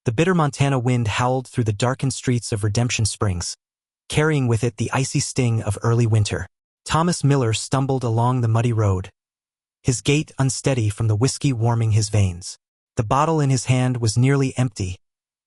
The bitter Montana wind howled through the darkened streets of Redemption Springs, carrying with it the icy sting of early winter. Thomas Miller stumbled along the muddy road, his gait unsteady from the whiskey warming his veins. The bottle in his hand was nearly empty,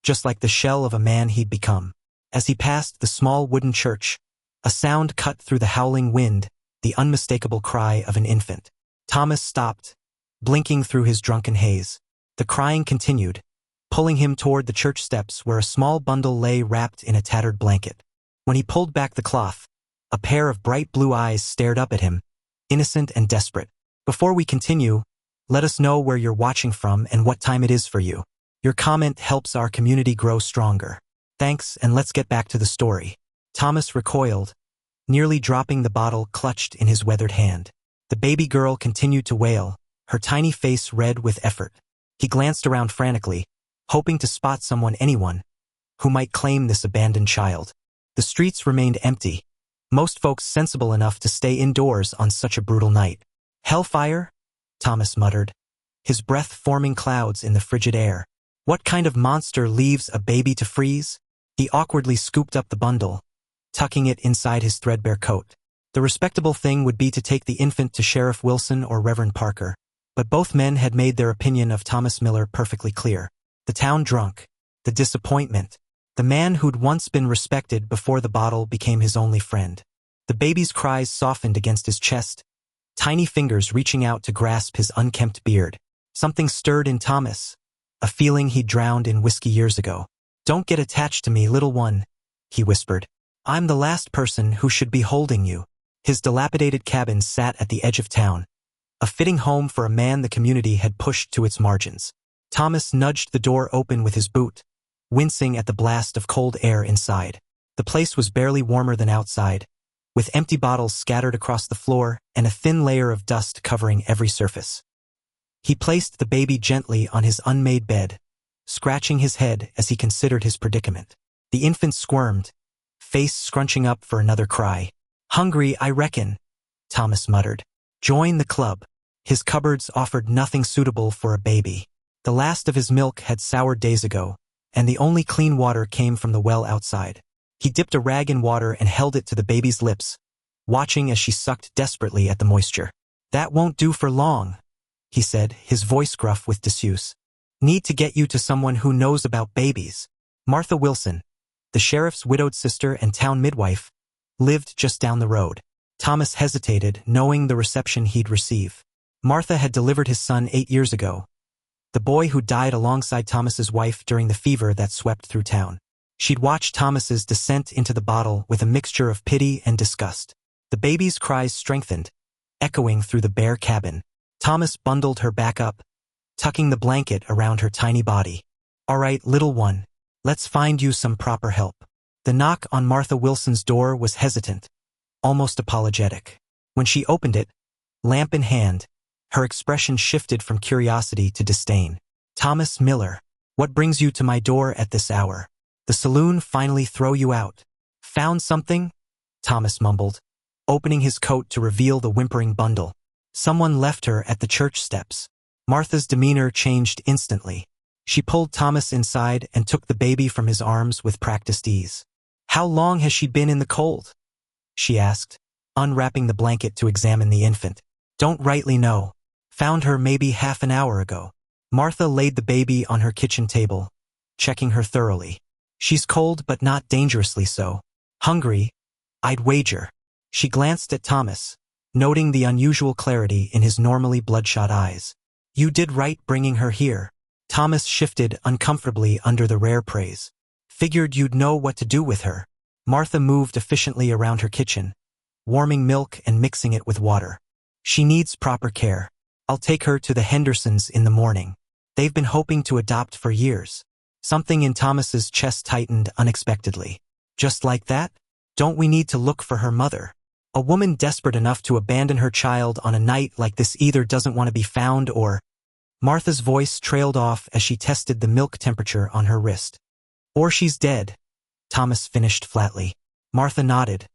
just like the shell of a man he'd become. As he passed the small wooden church, a sound cut through the howling wind, the unmistakable cry of an infant. Thomas stopped, blinking through his drunken haze. The crying continued, pulling him toward the church steps where a small bundle lay wrapped in a tattered blanket. When he pulled back the cloth, a pair of bright blue eyes stared up at him, innocent and desperate. Before we continue, let us know where you're watching from and what time it is for you. Your comment helps our community grow stronger. Thanks, and let's get back to the story. Thomas recoiled, nearly dropping the bottle clutched in his weathered hand. The baby girl continued to wail, her tiny face red with effort. He glanced around frantically, hoping to spot anyone, who might claim this abandoned child. The streets remained empty, most folks sensible enough to stay indoors on such a brutal night. Hellfire? Thomas muttered, his breath forming clouds in the frigid air. What kind of monster leaves a baby to freeze? He awkwardly scooped up the bundle, tucking it inside his threadbare coat. The respectable thing would be to take the infant to Sheriff Wilson or Reverend Parker, but both men had made their opinion of Thomas Miller perfectly clear. The town drunk, the disappointment, the man who'd once been respected before the bottle became his only friend. The baby's cries softened against his chest, tiny fingers reaching out to grasp his unkempt beard. Something stirred in Thomas, a feeling he'd drowned in whiskey years ago. "Don't get attached to me, little one," he whispered. "I'm the last person who should be holding you." His dilapidated cabin sat at the edge of town, a fitting home for a man the community had pushed to its margins. Thomas nudged the door open with his boot, wincing at the blast of cold air inside. The place was barely warmer than outside, with empty bottles scattered across the floor and a thin layer of dust covering every surface. He placed the baby gently on his unmade bed, scratching his head as he considered his predicament. The infant squirmed, face scrunching up for another cry. "Hungry, I reckon," Thomas muttered. "Join the club." His cupboards offered nothing suitable for a baby. The last of his milk had soured days ago, and the only clean water came from the well outside. He dipped a rag in water and held it to the baby's lips, watching as she sucked desperately at the moisture. "That won't do for long," he said, his voice gruff with disuse. "Need to get you to someone who knows about babies." Martha Wilson, the sheriff's widowed sister and town midwife, lived just down the road. Thomas hesitated, knowing the reception he'd receive. Martha had delivered his son 8 years ago, the boy who died alongside Thomas's wife during the fever that swept through town. She'd watched Thomas's descent into the bottle with a mixture of pity and disgust. The baby's cries strengthened, echoing through the bare cabin. Thomas bundled her back up, tucking the blanket around her tiny body. "All right, little one, let's find you some proper help." The knock on Martha Wilson's door was hesitant, almost apologetic. When she opened it, lamp in hand, her expression shifted from curiosity to disdain. "Thomas Miller, what brings you to my door at this hour? The saloon finally throw you out?" "Found something?" Thomas mumbled, opening his coat to reveal the whimpering bundle. "Someone left her at the church steps." Martha's demeanor changed instantly. She pulled Thomas inside and took the baby from his arms with practiced ease. "How long has she been in the cold?" she asked, unwrapping the blanket to examine the infant. "Don't rightly know. Found her maybe half an hour ago." Martha laid the baby on her kitchen table, checking her thoroughly. "She's cold but not dangerously so. Hungry, I'd wager." She glanced at Thomas, noting the unusual clarity in his normally bloodshot eyes. "You did right bringing her here." Thomas shifted uncomfortably under the rare praise. "Figured you'd know what to do with her." Martha moved efficiently around her kitchen, warming milk and mixing it with water. "She needs proper care. I'll take her to the Hendersons in the morning. They've been hoping to adopt for years." Something in Thomas's chest tightened unexpectedly. "Just like that? Don't we need to look for her mother? A woman desperate enough to abandon her child on a night like this either doesn't want to be found or—" Martha's voice trailed off as she tested the milk temperature on her wrist. "Or she's dead," Thomas finished flatly. Martha nodded,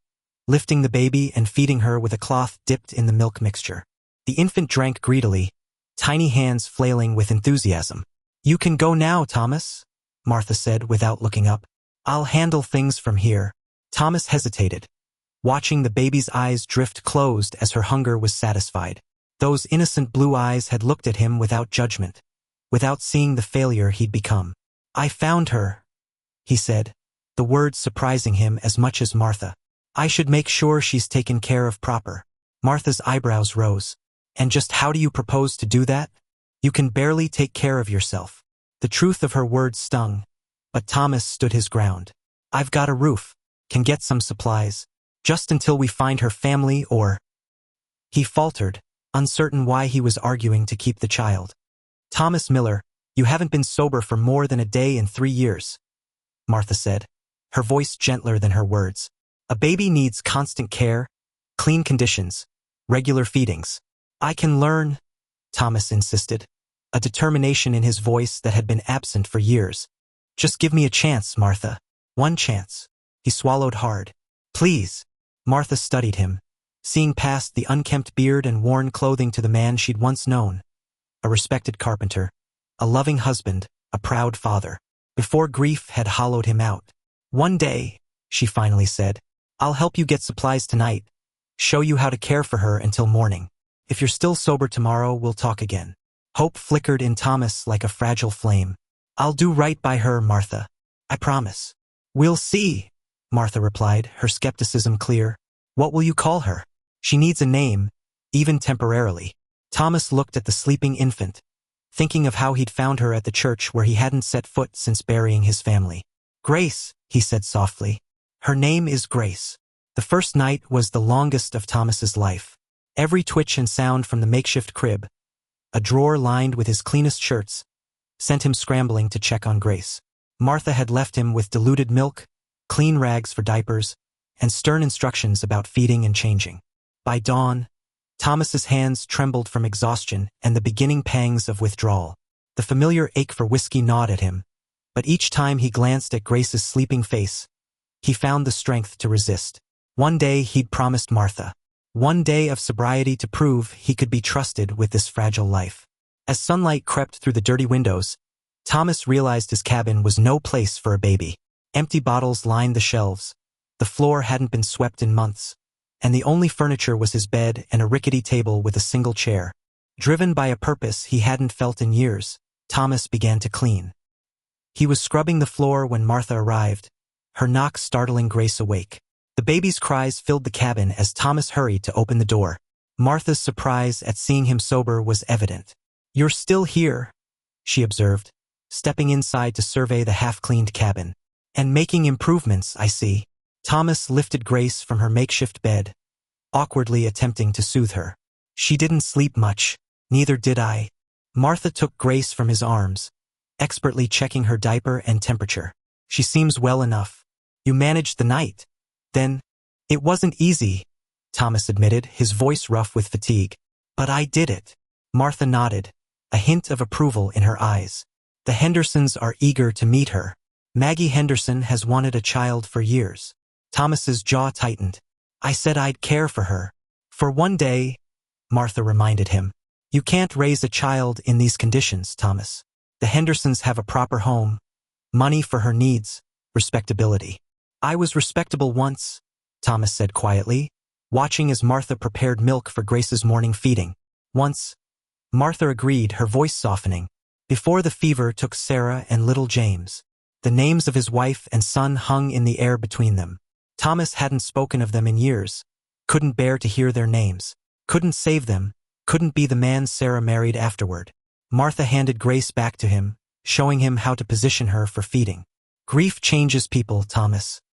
lifting the baby and feeding her with a cloth dipped in the milk mixture. The infant drank greedily, tiny hands flailing with enthusiasm. "You can go now, Thomas," Martha said without looking up. I'll handle things from here. Thomas hesitated, watching the baby's eyes drift closed as her hunger was satisfied. Those innocent blue eyes had looked at him without judgment, without seeing the failure he'd become. I found her, he said, the words surprising him as much as Martha. I should make sure she's taken care of proper. Martha's eyebrows rose. And just how do you propose to do that? You can barely take care of yourself. The truth of her words stung, but Thomas stood his ground. I've got a roof, can get some supplies, just until we find her family or... He faltered, uncertain why he was arguing to keep the child. Thomas Miller, you haven't been sober for more than a day in 3 years, Martha said, her voice gentler than her words. A baby needs constant care, clean conditions, regular feedings. I can learn, Thomas insisted, a determination in his voice that had been absent for years. Just give me a chance, Martha. One chance. He swallowed hard. Please. Martha studied him, seeing past the unkempt beard and worn clothing to the man she'd once known. A respected carpenter, a loving husband, a proud father. Before grief had hollowed him out. One day, she finally said, I'll help you get supplies tonight, show you how to care for her until morning. If you're still sober tomorrow, we'll talk again. Hope flickered in Thomas like a fragile flame. I'll do right by her, Martha. I promise. We'll see, Martha replied, her skepticism clear. What will you call her? She needs a name, even temporarily. Thomas looked at the sleeping infant, thinking of how he'd found her at the church where he hadn't set foot since burying his family. Grace, he said softly. Her name is Grace. The first night was the longest of Thomas's life. Every twitch and sound from the makeshift crib, a drawer lined with his cleanest shirts, sent him scrambling to check on Grace. Martha had left him with diluted milk, clean rags for diapers, and stern instructions about feeding and changing. By dawn, Thomas's hands trembled from exhaustion and the beginning pangs of withdrawal. The familiar ache for whiskey gnawed at him, but each time he glanced at Grace's sleeping face, he found the strength to resist. One day he'd promised Martha. One day of sobriety to prove he could be trusted with this fragile life. As sunlight crept through the dirty windows, Thomas realized his cabin was no place for a baby. Empty bottles lined the shelves. The floor hadn't been swept in months, and the only furniture was his bed and a rickety table with a single chair. Driven by a purpose he hadn't felt in years, Thomas began to clean. He was scrubbing the floor when Martha arrived, her knock startling Grace awake. The baby's cries filled the cabin as Thomas hurried to open the door. Martha's surprise at seeing him sober was evident. You're still here, she observed, stepping inside to survey the half-cleaned cabin. And making improvements, I see. Thomas lifted Grace from her makeshift bed, awkwardly attempting to soothe her. She didn't sleep much, neither did I. Martha took Grace from his arms, expertly checking her diaper and temperature. She seems well enough. You managed the night. Then, it wasn't easy, Thomas admitted, his voice rough with fatigue. But I did it. Martha nodded, a hint of approval in her eyes. The Hendersons are eager to meet her. Maggie Henderson has wanted a child for years. Thomas's jaw tightened. I said I'd care for her. For one day, Martha reminded him. You can't raise a child in these conditions, Thomas. The Hendersons have a proper home, money for her needs, respectability. I was respectable once, Thomas said quietly, watching as Martha prepared milk for Grace's morning feeding. Once, Martha agreed, her voice softening. Before the fever took Sarah and little James. The names of his wife and son hung in the air between them. Thomas hadn't spoken of them in years, couldn't bear to hear their names, couldn't save them, couldn't be the man Sarah married afterward. Martha handed Grace back to him, showing him how to position her for feeding. Grief changes people, Thomas.